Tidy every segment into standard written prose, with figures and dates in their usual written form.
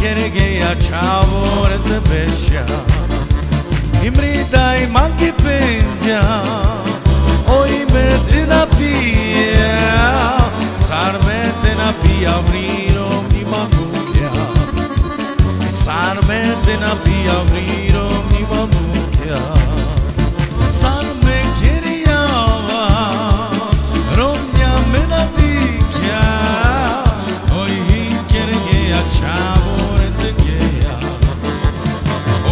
Kergeya chavor te besha Imridai mangi penja Oi me na pia Sarmete na pia vriro mi mamukya Sarmete na pia vriro mi mamukya Sarme kiriava Romnya me na dikya Oi kergeya chavor te geya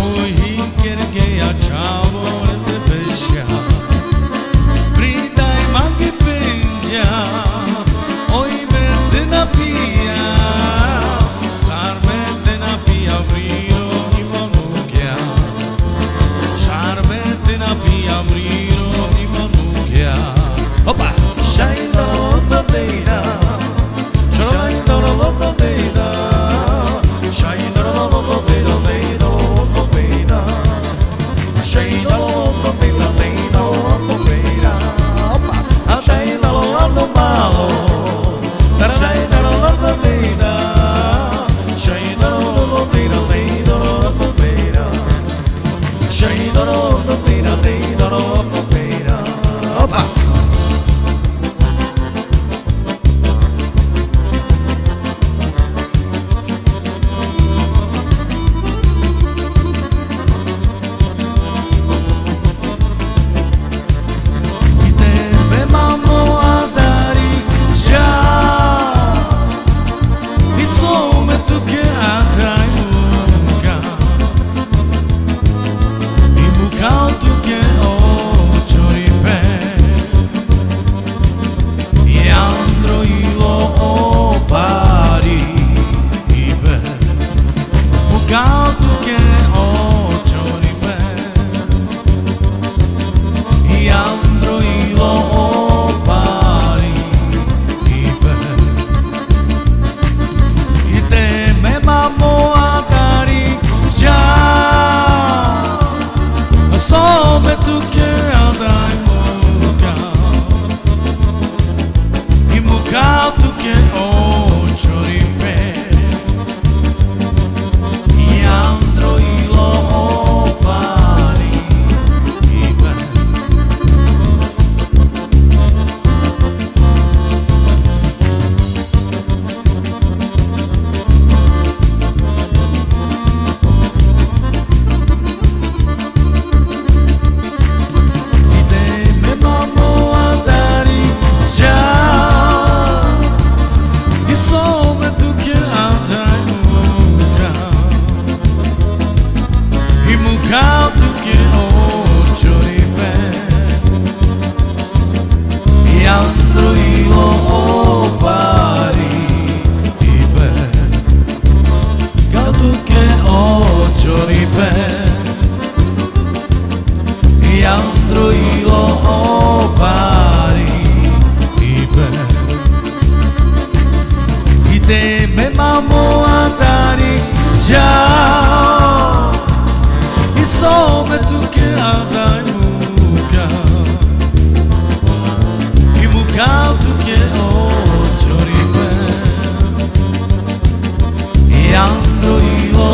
Oi kergeya chavor te besha Bridai mangi penja Oi mete na pia Sarmete na pia vriro mi mamukya Sarmete na pia vriro mi mamukya Opa! Shine on the data Shine on the data Shine on the data data Shine on the data data Opa! Shine on the malo Shine on the data Shine on the data data Shine on the data data Opa! Andro ilo